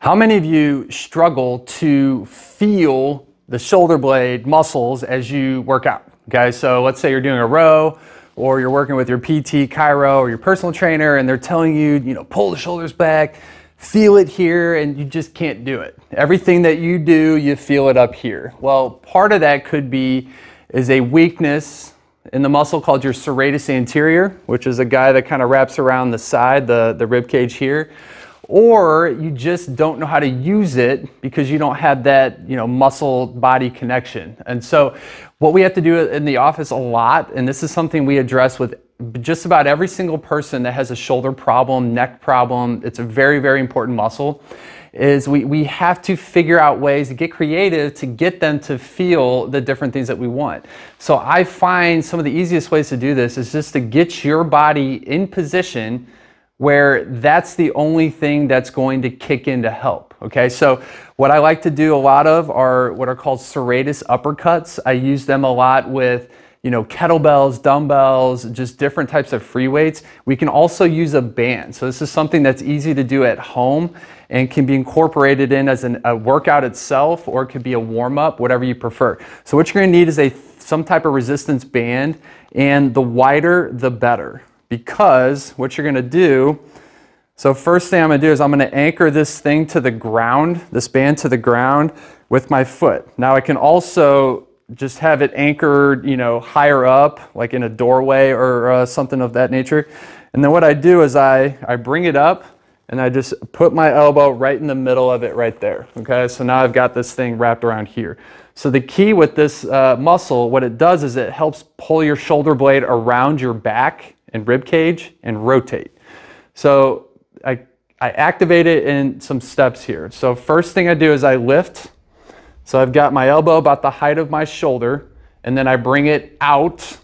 How many of you struggle to feel the shoulder blade muscles as you work out? Okay, so let's say you're doing a row or you're working with your PT, chiro, or your personal trainer, and they're telling you, pull the shoulders back, feel it here, and you just can't do it. Everything that you do, you feel it up here. Well, part of that is a weakness in the muscle called your serratus anterior, which is a guy that kind of wraps around the side, the rib cage here. Or you just don't know how to use it because you don't have that muscle body connection. And so what we have to do in the office a lot, and this is something we address with just about every single person that has a shoulder problem, neck problem, it's a very, very important muscle, is we have to figure out ways to get creative to get them to feel the different things that we want. So I find some of the easiest ways to do this is just to get your body in position where that's the only thing that's going to kick in to help. Okay, so what I like to do a lot of are what are called Serratus Uppercuts. I use them a lot with kettlebells, dumbbells, just different types of free weights. We can also use a band. So this is something that's easy to do at home and can be incorporated in as a workout itself, or it could be a warm-up, whatever you prefer. So what you're going to need is some type of resistance band, and the wider the better. Because what you're going to do, so first thing I'm going to do is I'm going to anchor this thing to the ground, this band to the ground with my foot. Now I can also just have it anchored, higher up, like in a doorway or something of that nature. And then what I do is I bring it up and I just put my elbow right in the middle of it right there. Okay, so now I've got this thing wrapped around here. So the key with this muscle, what it does is it helps pull your shoulder blade around your back and rib cage and rotate. So I activate it in some steps here. So first thing I do is I lift. So I've got my elbow about the height of my shoulder, and then I bring it out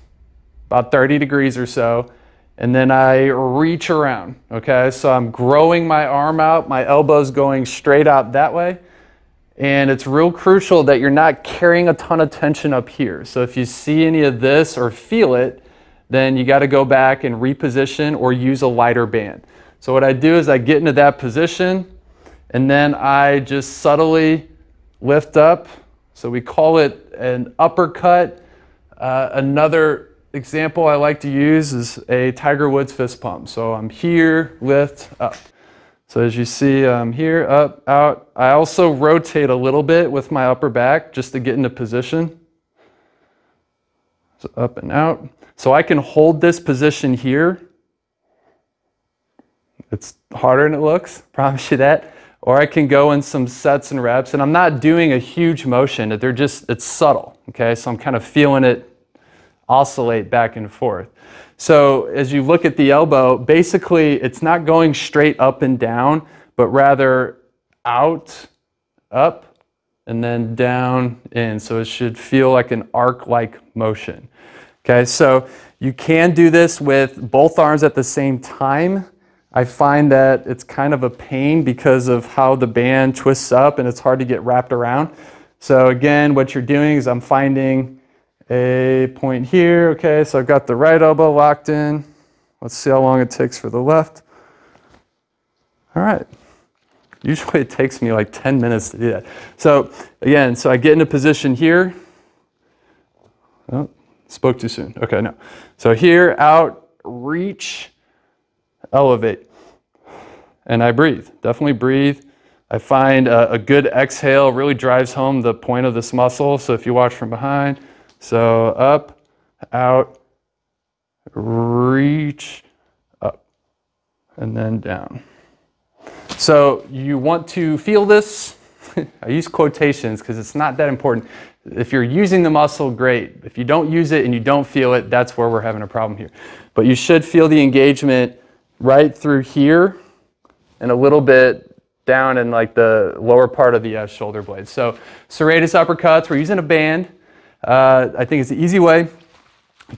about 30 degrees or so, and then I reach around. Okay, so I'm growing my arm out, my elbow's going straight out that way. And it's real crucial that you're not carrying a ton of tension up here. So if you see any of this or feel it, then you got to go back and reposition or use a lighter band. So what I do is I get into that position and then I just subtly lift up. So we call it an uppercut. Another example I like to use is a Tiger Woods fist pump. So I'm here, lift, up. So as you see, I'm here, up, out. I also rotate a little bit with my upper back just to get into position. So up and out. So I can hold this position here. It's harder than it looks, promise you that. Or I can go in some sets and reps, and I'm not doing a huge motion. It's subtle, okay? So I'm kind of feeling it oscillate back and forth. So as you look at the elbow, basically it's not going straight up and down, but rather out, up, and then down, in. So it should feel like an arc-like motion. Okay, so you can do this with both arms at the same time. I find that it's kind of a pain because of how the band twists up and it's hard to get wrapped around. So again, what you're doing is I'm finding a point here. Okay, so I've got the right elbow locked in. Let's see how long it takes for the left. All right. Usually it takes me like 10 minutes to do that. So again, so I get into position here. Oh. Spoke too soon. Okay, no. So here, out, reach, elevate. And I breathe. Definitely breathe. I find a good exhale really drives home the point of this muscle. So if you watch from behind, so up, out, reach, up, and then down. So you want to feel this. I use quotations because it's not that important. If you're using the muscle, great. If you don't use it and you don't feel it, that's where we're having a problem here. But you should feel the engagement right through here and a little bit down in like the lower part of the shoulder blade. So serratus uppercuts, we're using a band. I think it's an easy way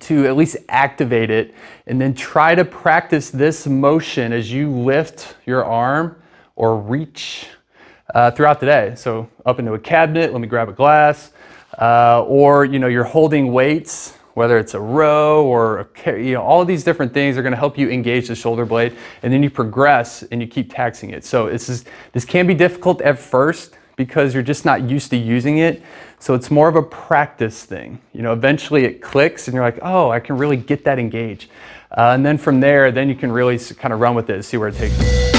to at least activate it, and then try to practice this motion as you lift your arm or reach throughout the day. So up into a cabinet, let me grab a glass, or you're holding weights whether it's a row or all of these different things are going to help you engage the shoulder blade, and then you progress and you keep taxing it. So this can be difficult at first because you're just not used to using it. So it's more of a practice thing. Eventually it clicks and you're like, oh, I can really get that engaged. And then from there, then you can really kind of run with it and see where it takes you.